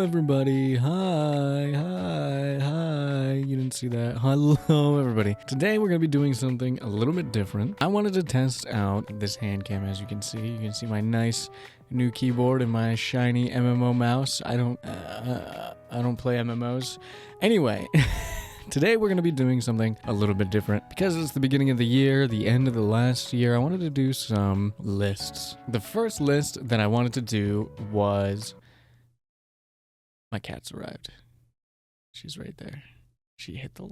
everybody. Hi. You didn't see that. Hello, everybody. Today, we're going to be doing something a little bit different. I wanted to test out this hand cam, as you can see. You can see my nice new keyboard and my shiny MMO mouse. I don't play MMOs. Anyway, today we're going to be doing something a little bit different. Because it's the beginning of the year, the end of the last year, I wanted to do some lists. The first list that I wanted to do was... My cat's arrived. She's right there. She hit the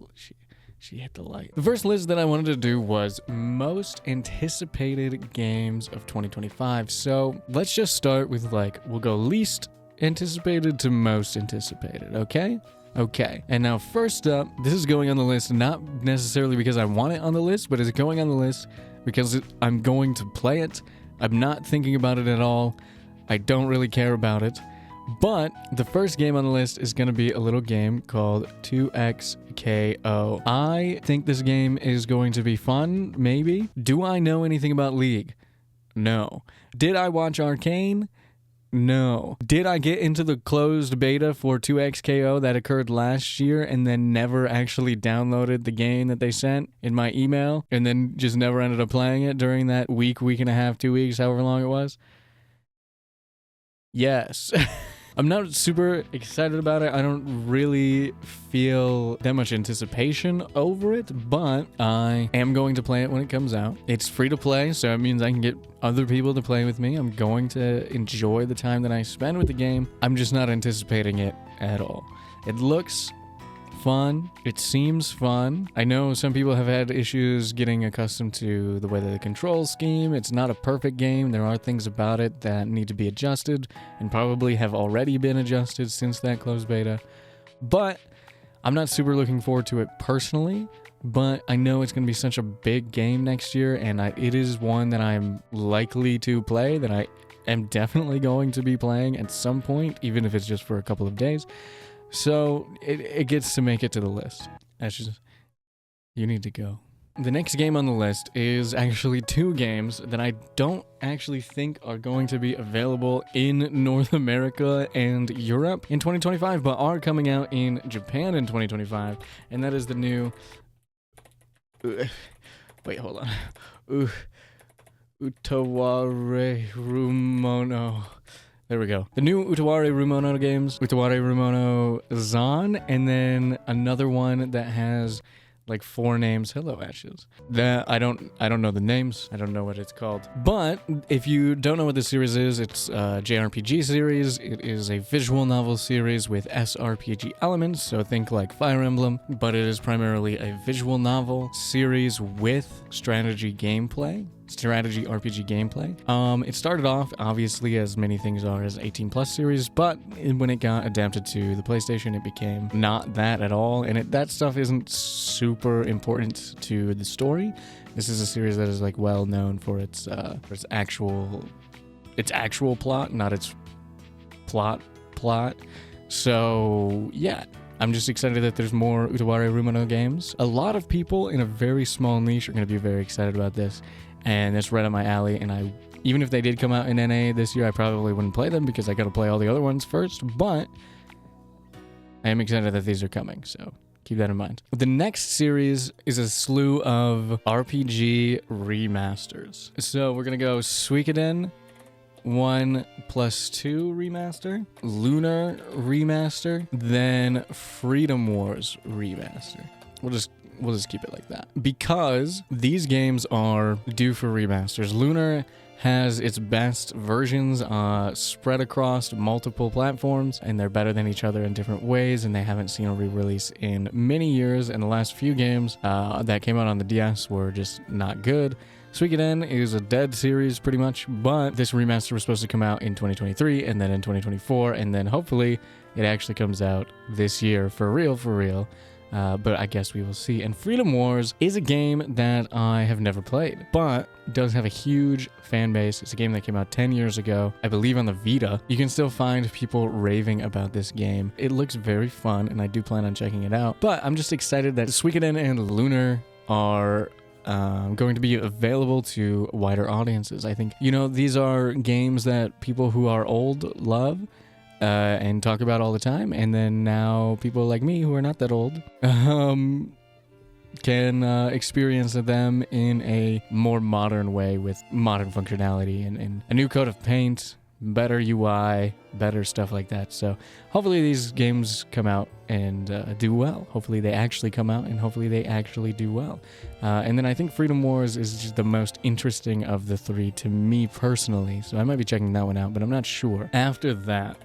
light. The first list that I wanted to do was most anticipated games of 2025. So let's just start with we'll go least anticipated to most anticipated, okay? Okay. And now first up, this is going on the list not necessarily because I want it on the list, but it's going on the list because I'm going to play it. I'm not thinking about it at all. I don't really care about it. But the first game on the list is going to be a little game called 2XKO. I think this game is going to be fun, maybe. Do I know anything about League? No. Did I watch Arcane? No. Did I get into the closed beta for 2XKO that occurred last year and then never actually downloaded the game that they sent in my email and then just never ended up playing it during that week and a half, 2 weeks, however long it was? Yes. I'm not super excited about it. I don't really feel that much anticipation over it, but I am going to play it when it comes out. It's free to play, so it means I can get other people to play with me. I'm going to enjoy the time that I spend with the game. I'm just not anticipating it at all. It looks fun. It seems fun. I know some people have had issues getting accustomed to the way that the control scheme. It's not a perfect game. There are things about it that need to be adjusted and probably have already been adjusted since that closed beta. But I'm not super looking forward to it personally, but I know it's going to be such a big game next year, and it is one that I'm likely to play, that I am definitely going to be playing at some point, even if it's just for a couple of days. So it gets to make it to the list. That's just, you need to go. The next game on the list is actually two games that I don't actually think are going to be available in North America and Europe in 2025, but are coming out in Japan in 2025. And that is the new... Wait, hold on. Utaware Rumono. There we go. The new Utaware Rumono games. Utaware Rumono Zan, and then another one that has like 4 names. Hello, Ashes. That I don't know the names. I don't know what it's called. But if you don't know what this series is, it's a JRPG series. It is a visual novel series with SRPG elements, so think like Fire Emblem, but it is primarily a visual novel series with strategy RPG gameplay. It started off, obviously, as many things are, as 18+ series, but when it got adapted to the PlayStation, it became not that at all, and that stuff isn't super important to the story. This is a series that is well known for its actual plot, not its plot. So yeah. I'm just excited that there's more Utaware Rumono games. A lot of people in a very small niche are going to be very excited about this, and it's right up my alley, and even if they did come out in NA this year, I probably wouldn't play them because I got to play all the other ones first, but I am excited that these are coming, so keep that in mind. The next series is a slew of RPG remasters. So we're going to go Suikoden 1+2 remaster, Lunar remaster, then Freedom Wars remaster. We'll just keep it like that because these games are due for remasters. Lunar has its best versions spread across multiple platforms, and they're better than each other in different ways, and they haven't seen a re-release in many years, and the last few games that came out on the DS were just not good. Suikoden is a dead series pretty much, but this remaster was supposed to come out in 2023 and then in 2024, and then hopefully it actually comes out this year for real. But I guess we will see. And Freedom Wars is a game that I have never played, but does have a huge fan base. It's a game that came out 10 years ago, I believe on the Vita. You can still find people raving about this game. It looks very fun, and I do plan on checking it out. But I'm just excited that Suikoden and Lunar are going to be available to wider audiences. I think, these are games that people who are old love, and talk about all the time. And then now people like me who are not that old can experience them in a more modern way with modern functionality and a new coat of paint, better UI, better stuff like that. So hopefully these games come out and do well. Hopefully they actually come out and hopefully they actually do well. And then I think Freedom Wars is just the most interesting of the three to me personally. So I might be checking that one out, but I'm not sure. After that,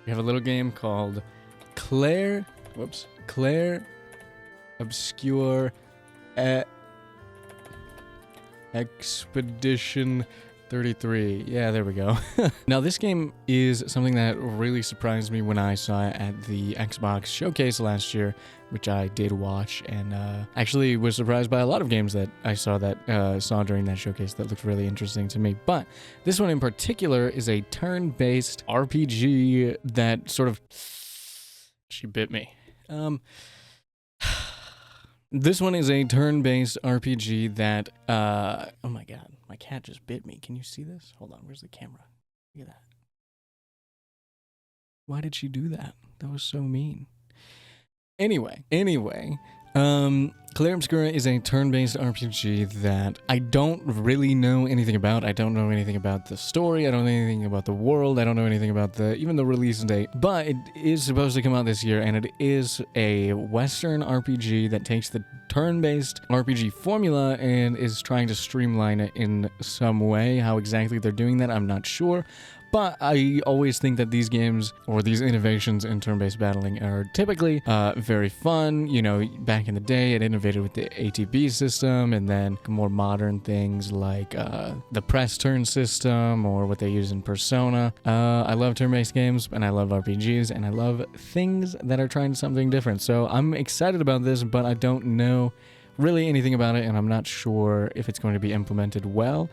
we have a little game called Claire Obscure Expedition 33. Yeah, there we go. Now, this game is something that really surprised me when I saw it at the Xbox showcase last year, which I did watch, and actually was surprised by a lot of games that I saw during that showcase that looked really interesting to me. But this one in particular is a turn-based RPG that sort of... She bit me. This one is a turn-based RPG that, oh my god, my cat just bit me. Can you see this? Hold on, where's the camera? Look at that. Why did she do that? That was so mean. Anyway, Claire Obscura is a turn-based RPG that I don't really know anything about. I don't know anything about the story. I don't know anything about the world. I don't know anything about even the release date. But it is supposed to come out this year, and it is a Western RPG that takes the turn-based RPG formula and is trying to streamline it in some way. How exactly they're doing that, I'm not sure. But I always think that these games, or these innovations in turn-based battling, are typically very fun. You know, back in the day, it innovated with the ATB system, and then more modern things like the press turn system, or what they use in Persona. I love turn-based games, and I love RPGs, and I love things that are trying something different. So I'm excited about this, but I don't know really anything about it, and I'm not sure if it's going to be implemented well.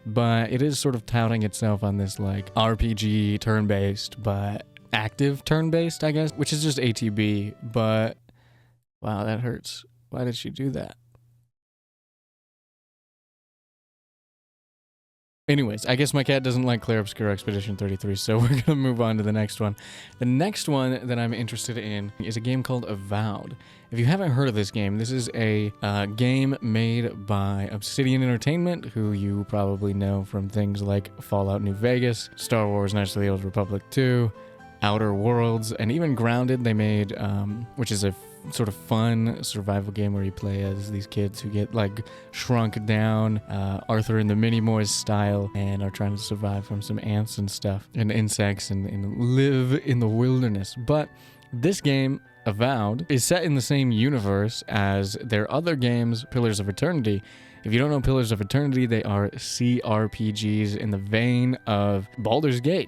But it is sort of touting itself on this like RPG turn-based, but active turn-based, I guess, which is just ATB. But wow, that hurts. Why did she do that? Anyways, I guess my cat doesn't like Claire Obscura Expedition 33, so we're going to move on to the next one. The next one that I'm interested in is a game called Avowed. If you haven't heard of this game, this is a game made by Obsidian Entertainment, who you probably know from things like Fallout New Vegas, Star Wars Knights of the Old Republic 2, Outer Worlds, and even Grounded they made, which is a sort of fun survival game where you play as these kids who get like shrunk down, Arthur and the Minimoys style, and are trying to survive from some ants and stuff and insects and live in the wilderness. But this game, Avowed, is set in the same universe as their other games, Pillars of Eternity. If you don't know Pillars of Eternity, they are CRPGs in the vein of Baldur's Gate,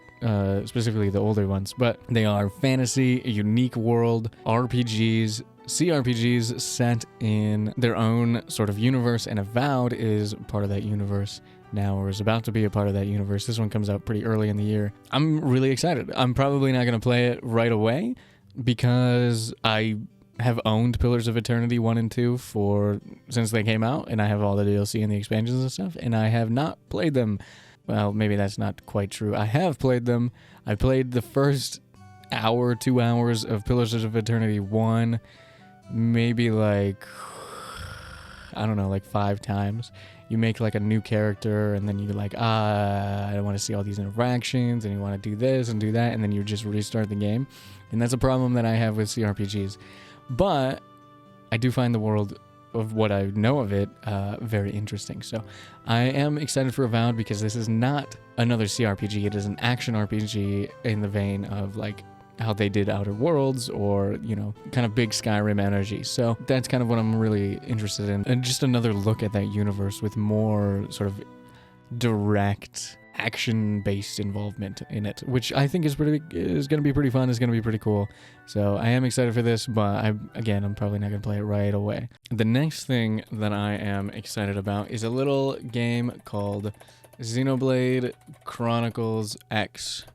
specifically the older ones, but they are fantasy, unique world RPGs, CRPGs set in their own sort of universe, and Avowed is part of that universe now, or is about to be a part of that universe. This one comes out pretty early in the year. I'm really excited. I'm probably not going to play it right away because I have owned Pillars of Eternity 1 and 2 since they came out, and I have all the DLC and the expansions and stuff, and I have not played them. Well, maybe that's not quite true. I have played them. I played the first hour, 2 hours of Pillars of Eternity 1, maybe like, I don't know, like 5 times. You make like a new character, and then you're like, I want to see all these interactions, and you want to do this and do that, and then you just restart the game. And that's a problem that I have with CRPGs. But I do find the world of what I know of it very interesting. So I am excited for Avowed because this is not another CRPG. It is an action RPG in the vein of like how they did Outer Worlds, or, you know, kind of big Skyrim energy. So that's kind of what I'm really interested in. And just another look at that universe with more sort of direct action-based involvement in it, which I think is going to be pretty fun. Is going to be pretty cool. So I am excited for this, but I'm probably not going to play it right away. The next thing that I am excited about is a little game called Xenoblade Chronicles X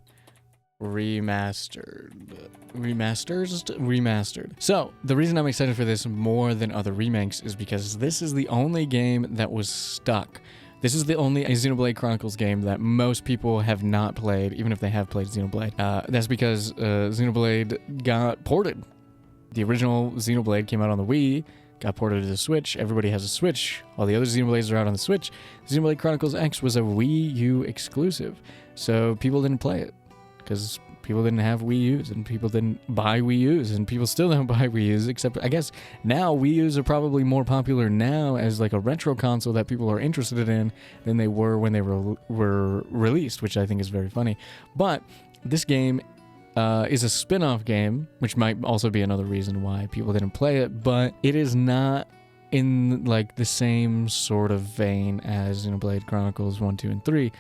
Remastered. So the reason I'm excited for this more than other remakes is because this is the only game that was stuck This is the only Xenoblade Chronicles game that most people have not played, even if they have played Xenoblade. That's because Xenoblade got ported. The original Xenoblade came out on the Wii, got ported to the Switch. Everybody has a Switch. All the other Xenoblades are out on the Switch. Xenoblade Chronicles X was a Wii U exclusive, so people didn't play it because people didn't have Wii U's, and people didn't buy Wii U's, and people still don't buy Wii U's, except I guess now Wii U's are probably more popular now as like a retro console that people are interested in than they were when they were released, which I think is very funny. But this game is a spin-off game, which might also be another reason why people didn't play it, but it is not in like the same sort of vein as Xenoblade Chronicles 1, 2, and 3,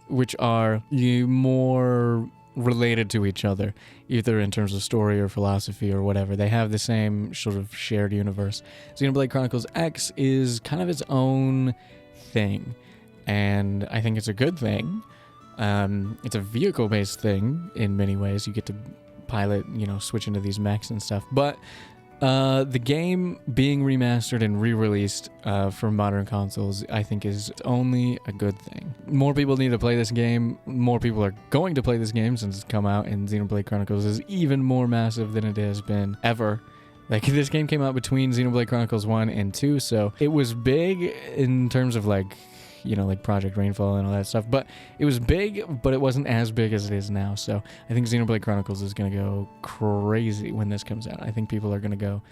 which are more related to each other, either in terms of story or philosophy or whatever. They have the same sort of shared universe. Xenoblade Chronicles X is kind of its own thing, and I think it's a good thing. It's a vehicle-based thing in many ways. You get to pilot, switch into these mechs and stuff, but the game being remastered and re-released for modern consoles, I think, is only a good thing. More people need to play this game. More people are going to play this game since it's come out, and Xenoblade Chronicles is even more massive than it has been ever. Like, this game came out between Xenoblade Chronicles 1 and 2, so it was big in terms of, like Project Rainfall and all that stuff. But it was big, but it wasn't as big as it is now. So I think Xenoblade Chronicles is going to go crazy when this comes out. I think people are going to go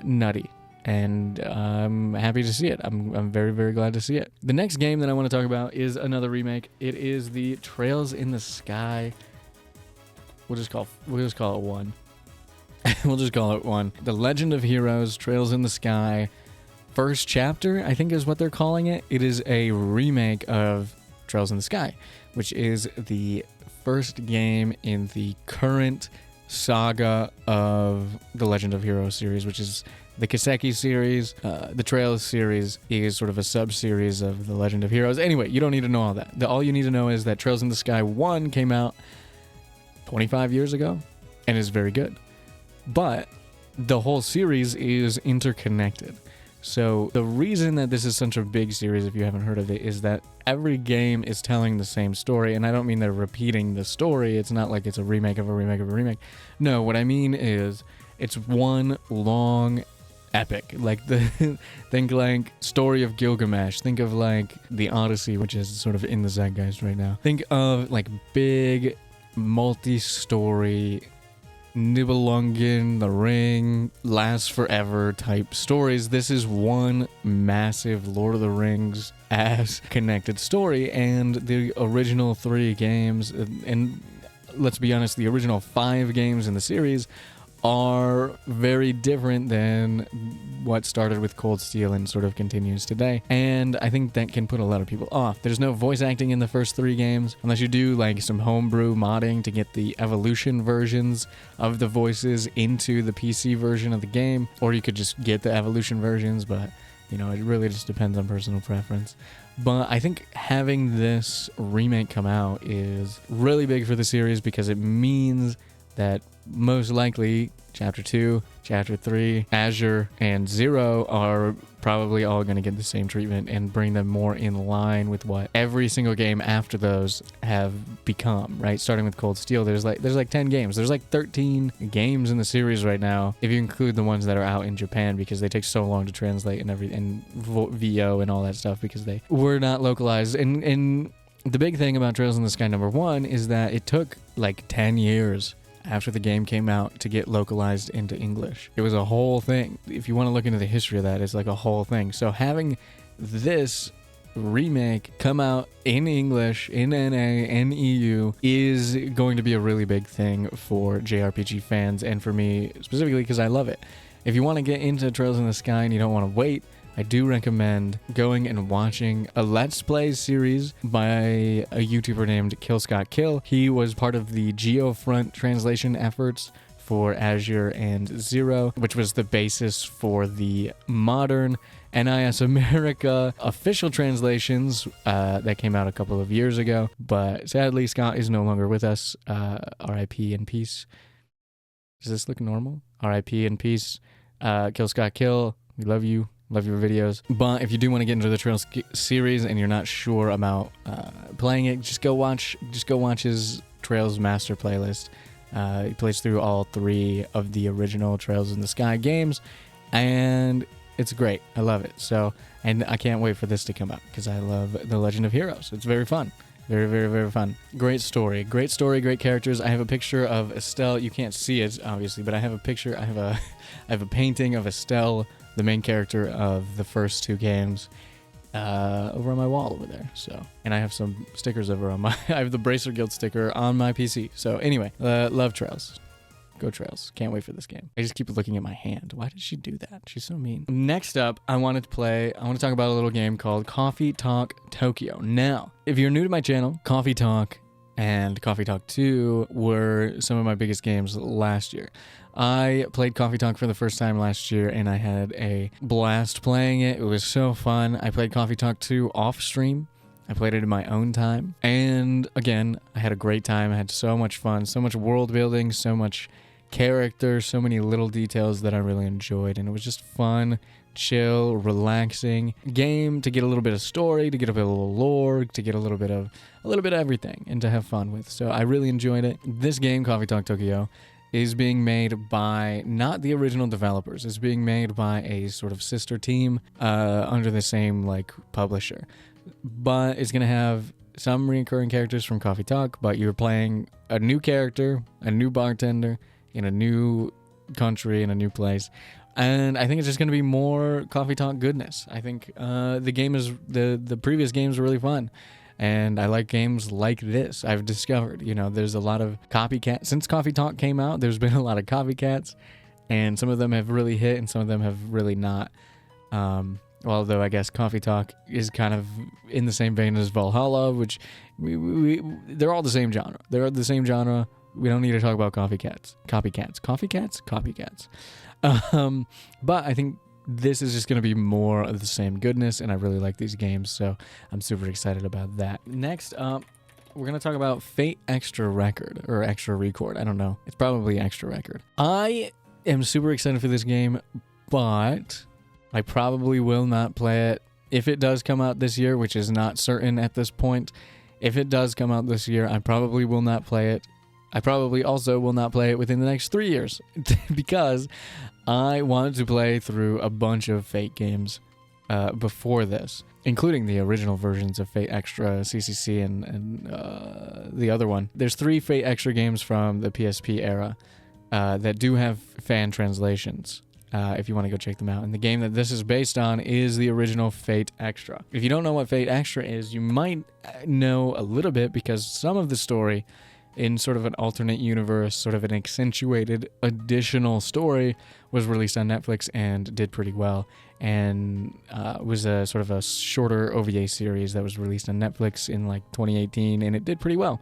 nutty. And I'm happy to see it. I'm very, very glad to see it. The next game that I want to talk about is another remake. It is the Trails in the Sky. We'll just call it 1. We'll just call it 1. The Legend of Heroes, Trails in the Sky. First chapter, I think is what they're calling it. It is a remake of Trails in the Sky, which is the first game in the current saga of the Legend of Heroes series, which is the Kiseki series. The Trails series is sort of a sub-series of the Legend of Heroes. Anyway, you don't need to know all that. All you need to know is that Trails in the Sky 1 came out 25 years ago and is very good. But the whole series is interconnected. So the reason that this is such a big series, if you haven't heard of it, is that every game is telling the same story. And I don't mean they're repeating the story. It's not like it's a remake of a remake of a remake. No, what I mean is it's one long epic. Like think like Story of Gilgamesh. Think of like the Odyssey, which is sort of in the zeitgeist right now. Think of like big multi-story Nibelungen, The Ring, Last Forever type stories. This is one massive Lord of the Rings ass connected story, and the original 3 games, and let's be honest, the original 5 games in the series are very different than what started with Cold Steel and sort of continues today. And I think that can put a lot of people off. There's no voice acting in the first 3 games, unless you do like some homebrew modding to get the evolution versions of the voices into the PC version of the game, or you could just get the evolution versions, but it really just depends on personal preference. But I think having this remake come out is really big for the series because it means that most likely Chapter 2, Chapter 3, Azure, and Zero are probably all going to get the same treatment and bring them more in line with what every single game after those have become, right? Starting with Cold Steel, there's like 10 games. There's like 13 games in the series right now, if you include the ones that are out in Japan, because they take so long to translate and VO and all that stuff because they were not localized. And the big thing about Trails in the Sky #1 is that it took like 10 years after the game came out to get localized into English. It was a whole thing. If you want to look into the history of that, it's like a whole thing. So having this remake come out in English, in NA, and EU is going to be a really big thing for JRPG fans, and for me specifically because I love it. If you want to get into Trails in the Sky and you don't want to wait, I do recommend going and watching a Let's Play series by a YouTuber named Kill Scott Kill. He was part of the Geofront translation efforts for Azure and Zero, which was the basis for the modern NIS America official translations that came out a couple of years ago. But sadly, Scott is no longer with us. RIP in peace. Does this look normal? RIP in peace. Kill Scott Kill. We love you. Love your videos. But if you do want to get into the Trails series and you're not sure about playing it, just go watch his Trails Master playlist. He plays through all 3 of the original Trails in the Sky games, and it's great. I love it. So, and I can't wait for this to come out because I love The Legend of Heroes. It's very fun. Very, very, very fun. Great story, great characters. I have a picture of Estelle. You can't see it, obviously, but I have a picture. I have a painting of Estelle, the main character of the first 2 games, over on my wall over there. So, and I have some stickers over on my. I have the Bracer Guild sticker on my PC. So anyway, love Trails. Go Trails. Can't wait for this game. I just keep looking at my hand. Why did she do that? She's so mean. Next up, I want to talk about a little game called Coffee Talk Tokyo. Now, if you're new to my channel, Coffee Talk and Coffee Talk 2 were some of my biggest games last year. I played Coffee Talk for the first time last year, and I had a blast playing it. It was so fun. I played Coffee Talk 2 off stream. I played it in my own time. And again, I had a great time. I had so much fun, so much world building, so much character, so many little details that I really enjoyed, and it was just fun, chill, relaxing game to get a little bit of story, to get a bit of lore, to get a little bit of everything, and to have fun with. So I really enjoyed it. This game, Coffee Talk Tokyo, is being made by not the original developers. It's being made by a sort of sister team under the same like publisher, but it's gonna have some recurring characters from Coffee Talk, but you're playing a new character, a new bartender, in a new country, in a new place. And I think it's just going to be more Coffee Talk goodness. I think the previous games were really fun. And I like games like this. I've discovered, there's a lot of copycats. Since Coffee Talk came out, there's been a lot of copycats. And some of them have really hit and some of them have really not. Although I guess Coffee Talk is kind of in the same vein as Valhalla, which they're all the same genre. They're the same genre. We don't need to talk about copycats. But I think this is just going to be more of the same goodness, and I really like these games, so I'm super excited about that. Next up, we're going to talk about Fate Extra Record, or Extra Record. I don't know. It's probably Extra Record. I am super excited for this game, but I probably will not play it if it does come out this year, which is not certain at this point. If it does come out this year, I probably will not play it. I probably also will not play it within the next 3 years because I wanted to play through a bunch of Fate games before this, including the original versions of Fate Extra, CCC, and the other one. There's 3 Fate Extra games from the PSP era that do have fan translations. If you want to go check them out. And the game that this is based on is the original Fate Extra. If you don't know what Fate Extra is, you might know a little bit because some of the story in sort of an alternate universe, sort of an accentuated additional story, was released on Netflix and did pretty well, and was a sort of a shorter OVA series that was released on Netflix in like 2018, and it did pretty well,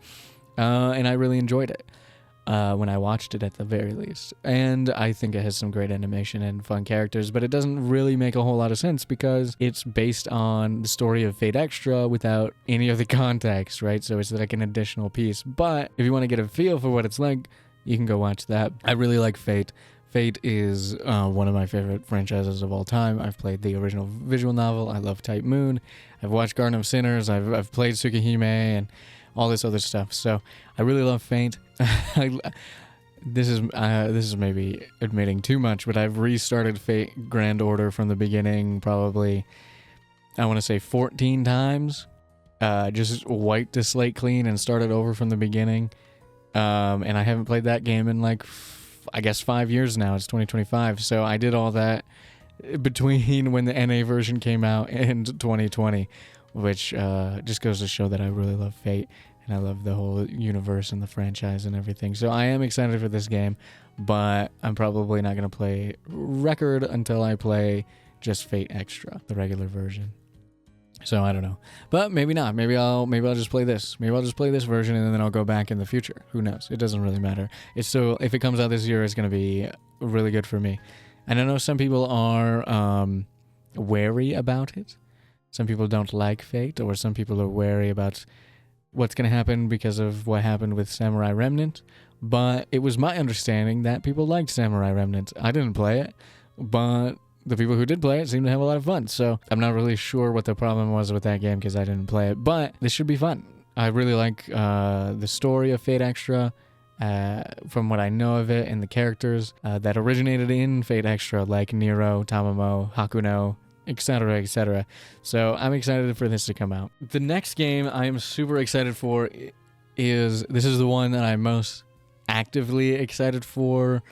and I really enjoyed it when I watched it at the very least. And I think it has some great animation and fun characters, but it doesn't really make a whole lot of sense because it's based on the story of Fate Extra without any of the context, right? So it's like an additional piece. But if you want to get a feel for what it's like, you can go watch that. I really like Fate. Fate is one of my favorite franchises of all time. I've played the original visual novel. I love Type Moon. I've watched Garden of Sinners. I've played Tsukihime and all this other stuff. So I really love Fate. This is maybe admitting too much, but I've restarted Fate Grand Order from the beginning probably, I want to say 14 times. Just wiped the slate clean and started over from the beginning. And I haven't played that game in like, I guess 5 years now. It's 2025. So I did all that between when the NA version came out and 2020, which just goes to show that I really love Fate. And I love the whole universe and the franchise and everything. So I am excited for this game, but I'm probably not going to play Record until I play just Fate Extra, the regular version. So I don't know. But maybe not. Maybe I'll just play this. Maybe I'll just play this version and then I'll go back in the future. Who knows? It doesn't really matter. It's still, if it comes out this year, it's going to be really good for me. And I know some people are wary about it. Some people don't like Fate, or some people are wary about what's going to happen because of what happened with Samurai Remnant, but it was my understanding that people liked Samurai Remnant. I didn't play it, but the people who did play it seem to have a lot of fun. So I'm not really sure what the problem was with that game because I didn't play it, but this should be fun. I really like the story of Fate Extra. From what I know of it and the characters that originated in Fate Extra, like Nero, Tamamo, Hakuno, etc., etc. So I'm excited for this to come out. The next game I am super excited for is the one that I'm most actively excited for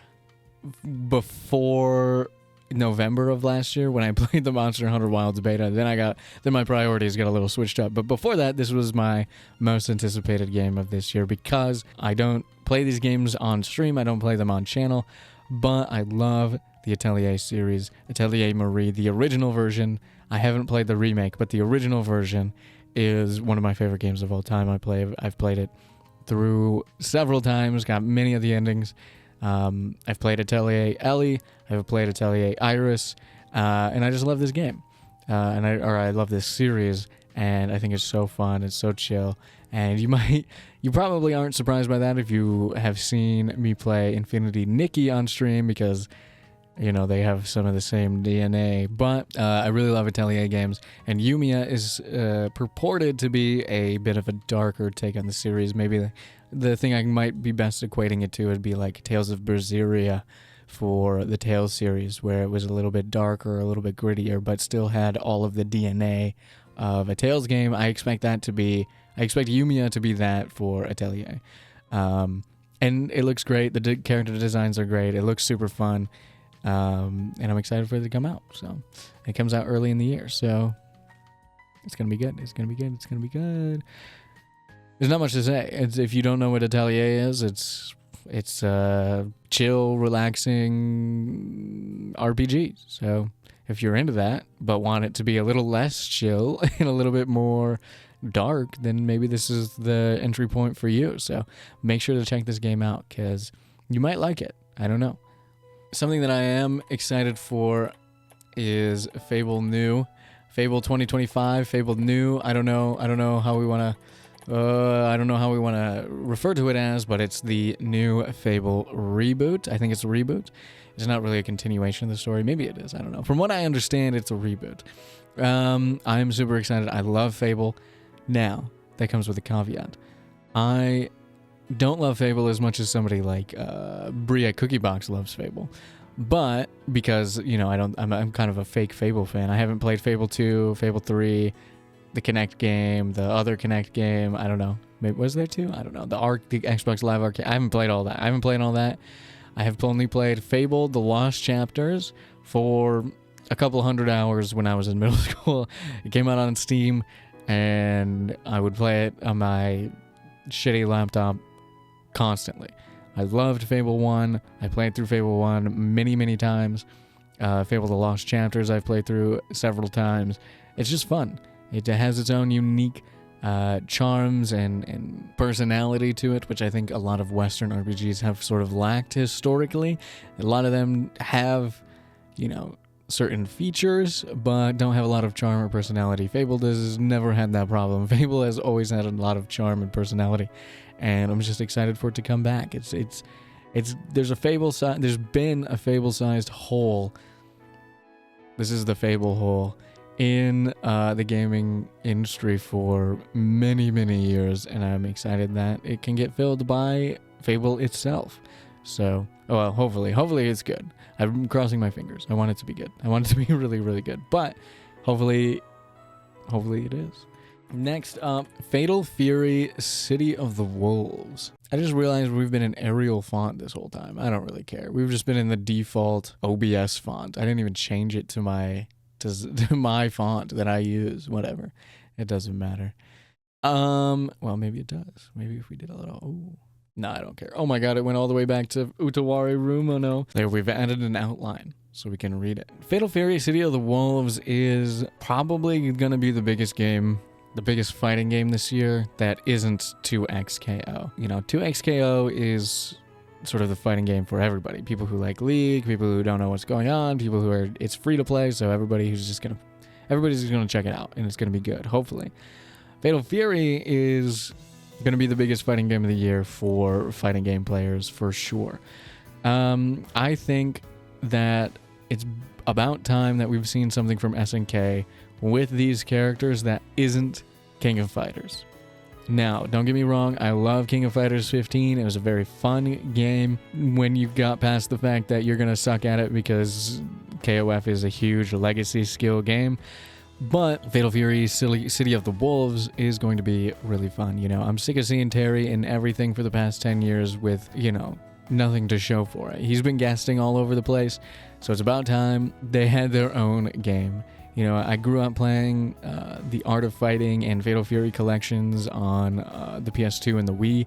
before November of last year when I played the Monster Hunter Wilds beta. Then my priorities got a little switched up. But before that, this was my most anticipated game of this year because I don't play these games on stream. I don't play them on channel, but I love the Atelier series, Atelier Marie, the original version. I haven't played the remake, but the original version is one of my favorite games of all time. I've played it through several times, got many of the endings. I've played Atelier Ellie, I've played Atelier Iris, and I just love this game. I love this series, and I think it's so fun, it's so chill. And you probably aren't surprised by that if you have seen me play Infinity Nikki on stream because, you know, they have some of the same DNA. But I really love Atelier games, and Yumiya is purported to be a bit of a darker take on the series. Maybe the thing I might be best equating it to would be like Tales of Berseria for the Tales series, where it was a little bit darker, a little bit grittier, but still had all of the DNA of a Tales game. I expect Yumiya to be that for Atelier. And it looks great. The character designs are great. It looks super fun. And I'm excited for it to come out. So it comes out early in the year. So it's going to be good. It's going to be good. It's going to be good. There's not much to say. If you don't know what Atelier is, it's a chill, relaxing RPG. So if you're into that, but want it to be a little less chill and a little bit more dark, then maybe this is the entry point for you. So make sure to check this game out because you might like it. I don't know. Something that I am excited for is Fable New. Fable 2025, Fable New. I don't know how we want to refer to it as, but it's the new Fable reboot. I think it's a reboot. It's not really a continuation of the story. Maybe it is. I don't know. From what I understand, it's a reboot. I'm super excited. I love Fable. Now, that comes with a caveat. I don't love Fable as much as somebody like Bria Cookiebox loves Fable. But because, you know, I'm kind of a fake Fable fan. I haven't played Fable 2, Fable 3, the Kinect game, the other Kinect game. I don't know. Maybe was there 2? I don't know. The Xbox Live Arcade. I haven't played all that. I have only played Fable, The Lost Chapters for a couple hundred hours when I was in middle school. It came out on Steam, and I would play it on my shitty laptop constantly. I loved Fable 1. I played through Fable 1 many, many times. Fable The Lost Chapters I've played through several times. It's just fun. It has its own unique charms and personality to it, which I think a lot of Western RPGs have sort of lacked historically. A lot of them have, you know, certain features, but don't have a lot of charm or personality. Fable has never had that problem. Fable has always had a lot of charm and personality, and I'm just excited for it to come back. There's been a Fable-sized hole. This is the Fable hole in the gaming industry for many, many years, and I'm excited that it can get filled by Fable itself. So, well, hopefully it's good. I'm crossing my fingers. I want it to be good. I want it to be really, really good. But hopefully it is. Next up, Fatal Fury, City of the Wolves. I just realized we've been in Arial font this whole time. I don't really care. We've just been in the default OBS font. I didn't even change it to my font that I use. Whatever. It doesn't matter. Well, maybe it does. Maybe if we did a little... Oh. No, I don't care. Oh my god, it went all the way back to Utawari Room. Oh no. There, we've added an outline so we can read it. Fatal Fury, City of the Wolves is probably going to be the biggest game, the biggest fighting game this year that isn't 2XKO. You know, 2XKO is sort of the fighting game for everybody. People who like League, people who don't know what's going on, people who are... It's free to play, so everybody's just going to check it out, and it's going to be good, hopefully. Fatal Fury is going to be the biggest fighting game of the year for fighting game players, for sure. I think that it's about time that we've seen something from SNK with these characters that isn't King of Fighters. Now, don't get me wrong, I love King of Fighters 15. It was a very fun game when you got past the fact that you're going to suck at it because KOF is a huge legacy skill game. But Fatal Fury City of the Wolves is going to be really fun. You know, I'm sick of seeing Terry in everything for the past 10 years with, you know, nothing to show for it. He's been guesting all over the place, so it's about time they had their own game. You know, I grew up playing the Art of Fighting and Fatal Fury collections on the PS2 and the Wii,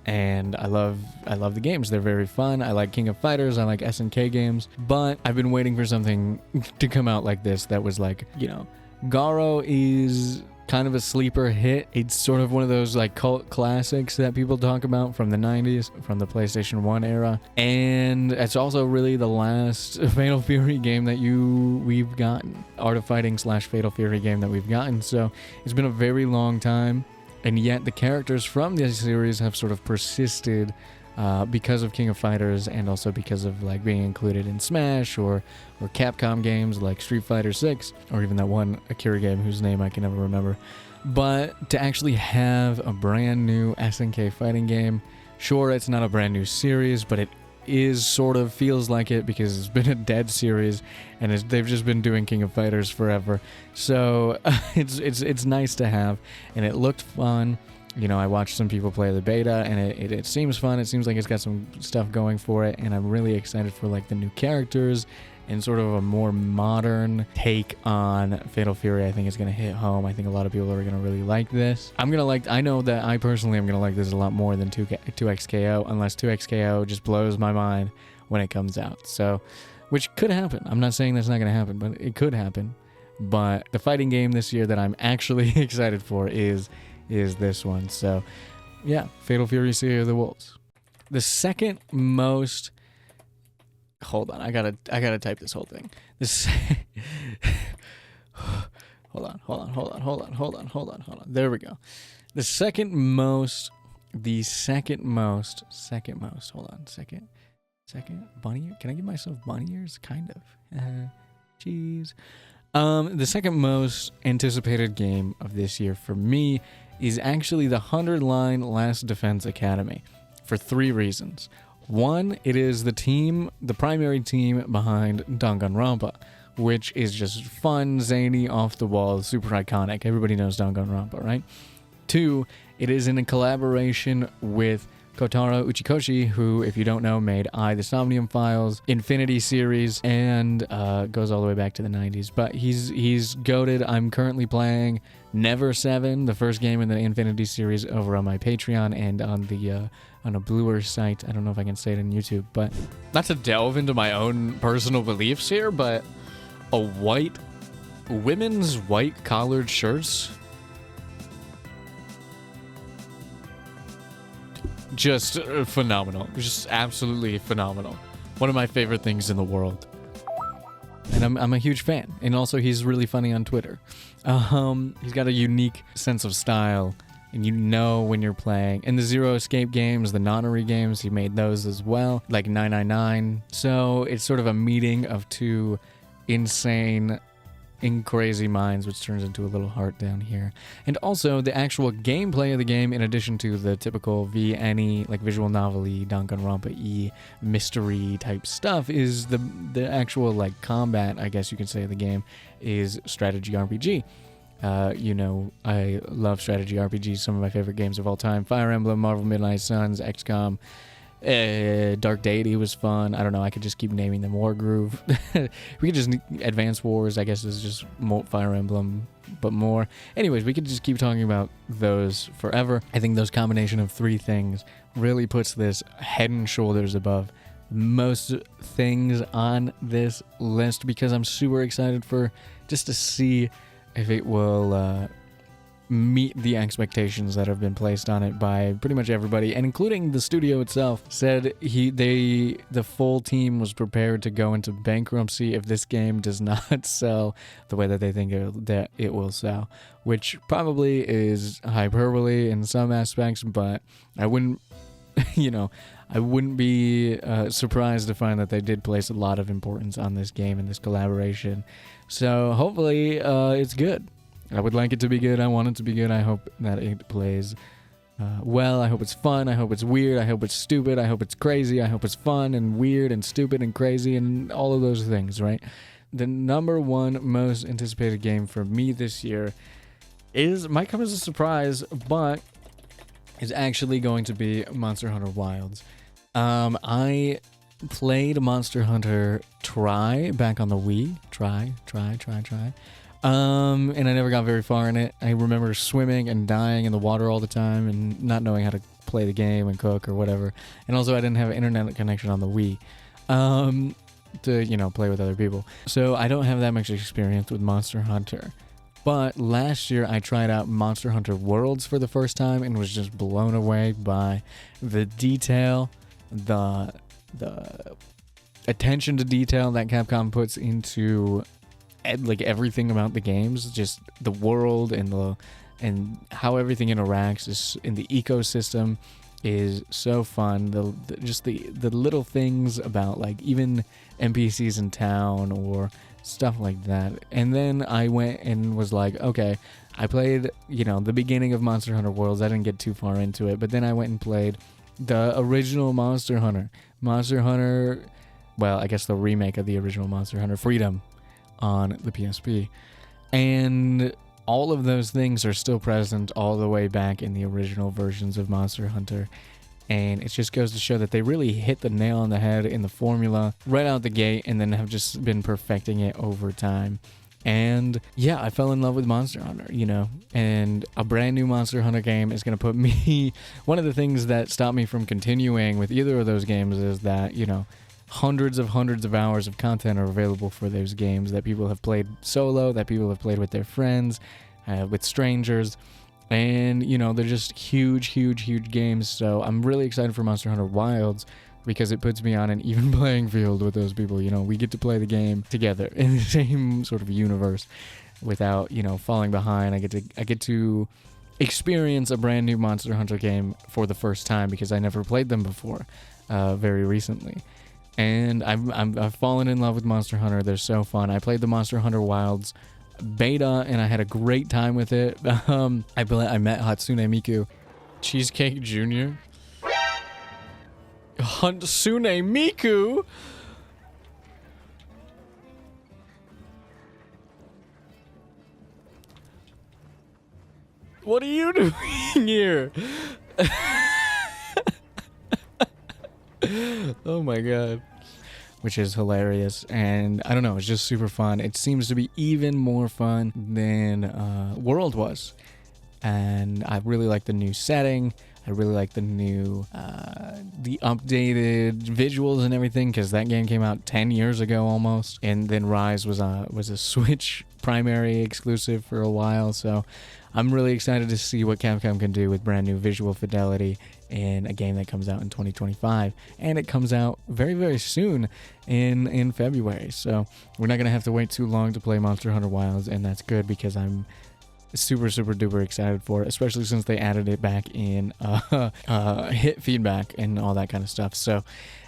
and I love the games. They're very fun. I like King of Fighters. I like SNK games, but I've been waiting for something to come out like this that was like, you know, Garo is kind of a sleeper hit. It's sort of one of those like cult classics that people talk about from the 90s, from the PlayStation 1 era. And it's also really the last Fatal Fury game that we've gotten. Art of Fighting / Fatal Fury game that we've gotten. So it's been a very long time. And yet the characters from this series have sort of persisted because of King of Fighters and also because of like being included in Smash or Capcom games like Street Fighter 6 or even that one Akira game whose name I can never remember. But to actually have a brand new SNK fighting game, sure, it's not a brand new series, but it is sort of feels like it because it's been a dead series and they've just been doing King of Fighters forever. So it's nice to have, and it looked fun. You know, I watched some people play the beta, and it seems fun. It seems like it's got some stuff going for it, and I'm really excited for like the new characters and sort of a more modern take on Fatal Fury. I think it's going to hit home. I think a lot of people are going to really like this. I know that I personally am going to like this a lot more than 2XKO, unless 2XKO just blows my mind when it comes out. So, which could happen. I'm not saying that's not going to happen, but it could happen. But the fighting game this year that I'm actually excited for is this one. So yeah, Fatal Fury City of the Wolves. The second most, hold on, I gotta type this whole thing. Hold on. There we go. The second most, hold on, second, bunny ear? Can I give myself bunny ears? Kind of. Jeez. The second most anticipated game of this year for me is actually the 100 Line Last Defense Academy for 3 reasons. One, it is the primary team behind Danganronpa, which is just fun, zany, off the wall, super iconic. Everybody knows Danganronpa, right? 2, it is in a collaboration with Kotaro Uchikoshi, who, if you don't know, made The Somnium Files, Infinity series, and goes all the way back to the 90s. But he's goated. I'm currently playing Never 7, the first game in the Infinity series, over on my Patreon and on a bluer site. I don't know if I can say it on YouTube, but not to delve into my own personal beliefs here, but women's white collared shirts, just phenomenal. Just absolutely phenomenal. One of my favorite things in the world. And I'm a huge fan. And also he's really funny on Twitter. He's got a unique sense of style, and you know when you're playing. And the Zero Escape games, the Nonary games, he made those as well, like 999. So it's sort of a meeting of two insane in crazy minds, which turns into a little heart down here. And also the actual gameplay of the game, in addition to the typical VNE, like visual novel-y, Danganronpa-y, mystery type stuff, is the actual like combat, I guess you could say, of the game is strategy RPG. You know, I love strategy RPGs. Some of my favorite games of all time: Fire Emblem, Marvel Midnight Suns, XCOM. Dark Deity was fun. I don't know, I could just keep naming them. Wargroove. We could just Advance Wars, I guess, is just more Fire Emblem, but more. Anyways, we could just keep talking about those forever. I think those combination of 3 things really puts this head and shoulders above most things on this list, because I'm super excited for just to see if it will meet the expectations that have been placed on it by pretty much everybody, and including the studio itself. Said the full team was prepared to go into bankruptcy if this game does not sell the way that they think that it will sell, which probably is hyperbole in some aspects, but I wouldn't, you know, I wouldn't be surprised to find that they did place a lot of importance on this game and this collaboration. So hopefully it's good. I would like it to be good. I want it to be good. I hope that it plays well. I hope it's fun. I hope it's weird. I hope it's stupid. I hope it's crazy. I hope it's fun and weird and stupid and crazy and all of those things, right? The number one most anticipated game for me this year might come as a surprise, but is actually going to be Monster Hunter Wilds. I played Monster Hunter Try back on the Wii. Try. And I never got very far in it. I remember swimming and dying in the water all the time and not knowing how to play the game and cook or whatever. And also I didn't have an internet connection on the Wii to, play with other people. So I don't have that much experience with Monster Hunter. But last year I tried out Monster Hunter Worlds for the first time and was just blown away by the detail, the attention to detail that Capcom puts into like everything about the games, just the world and how everything interacts is in the ecosystem is so fun. The little things about like even NPCs in town or stuff like that. And then I went and was like, okay, I played, the beginning of Monster Hunter Worlds. I didn't get too far into it, but then I went and played the original Monster Hunter, well, I guess the remake of the original Monster Hunter, Freedom, on the PSP. And all of those things are still present all the way back in the original versions of Monster Hunter. And it just goes to show that they really hit the nail on the head in the formula right out the gate and then have just been perfecting it over time. And yeah, I fell in love with Monster Hunter, and a brand new Monster Hunter game is going to put me... One of the things that stopped me from continuing with either of those games is that, hundreds of hours of content are available for those games that people have played solo, that people have played with their friends, with strangers, and they're just huge games. So I'm really excited for Monster Hunter Wilds because it puts me on an even playing field with those people. We get to play the game together in the same sort of universe without falling behind. I get to experience a brand new Monster Hunter game for the first time because I never played them before very recently. And I've fallen in love with Monster Hunter. They're so fun. I played the Monster Hunter Wilds beta, and I had a great time with it. I met Hatsune Miku. Cheesecake Jr.? Hatsune Miku? What are you doing here? Oh my god. Which is hilarious, and I don't know, it's just super fun. It seems to be even more fun than World was, and I really like the new setting. I really like the new, the updated visuals and everything, because that game came out 10 years ago almost, and then Rise was a Switch primary exclusive for a while, so I'm really excited to see what Capcom can do with brand new visual fidelity in a game that comes out in 2025, and it comes out very, very soon in February, so we're not going to have to wait too long to play Monster Hunter Wilds, and that's good because I'm super duper excited for it, especially since they added it back in hit feedback and all that kind of stuff. So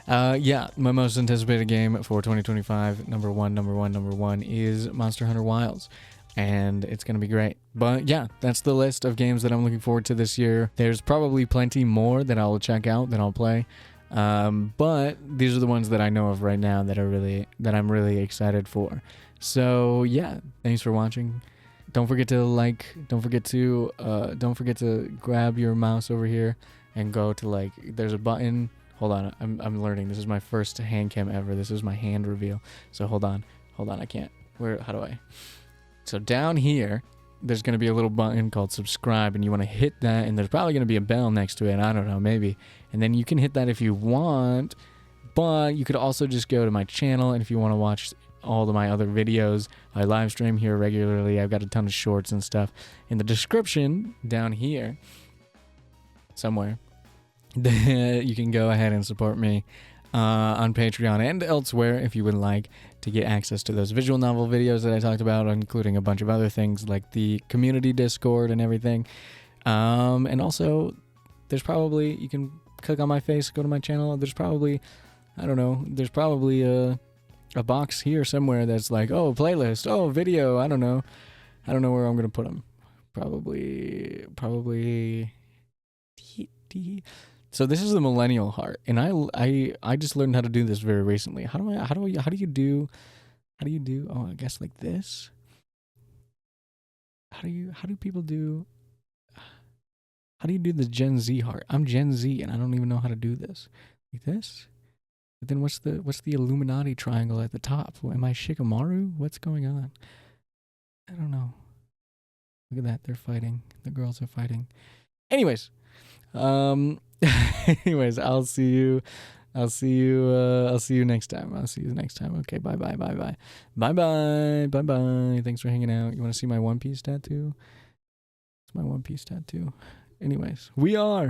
yeah, my most anticipated game for 2025, number one is Monster Hunter Wilds, and it's gonna be great. But yeah, that's the list of games that I'm looking forward to this year. There's probably plenty more that I'll check out, that I'll play, but these are the ones that I know of right now that I'm really excited for. So yeah, thanks for watching. Don't forget to like, don't forget to grab your mouse over here and go to, like, there's a button. Hold on, I'm learning. This is my first hand cam ever. This is my hand reveal. So hold on, I can't. How do I? So down here, there's going to be a little button called subscribe, and you want to hit that, and there's probably going to be a bell next to it. I don't know, maybe. And then you can hit that if you want, but you could also just go to my channel, and if you want to watch all of my other videos, I live stream here regularly. I've got a ton of shorts and stuff in the description down here somewhere. You can go ahead and support me on Patreon and elsewhere if you would like to get access to those visual novel videos that I talked about, including a bunch of other things like the community Discord and everything. And also, there's probably, you can click on my face, go to my channel. There's probably, I don't know, there's probably a box here somewhere that's like, oh, playlist, oh, video. I don't know where I'm gonna put them. Probably. So this is the millennial heart, and I just learned how to do this very recently. How do you do? Oh, I guess like this. How do you do the Gen Z heart? I'm Gen Z, and I don't even know how to do this. Like this. But then what's the Illuminati triangle at the top? Am I Shikamaru? What's going on? I don't know. Look at that, they're fighting. The girls are fighting. Anyways, anyways, I'll see you next time. Okay, bye. Thanks for hanging out. You want to see my One Piece tattoo? It's my One Piece tattoo. Anyways, we are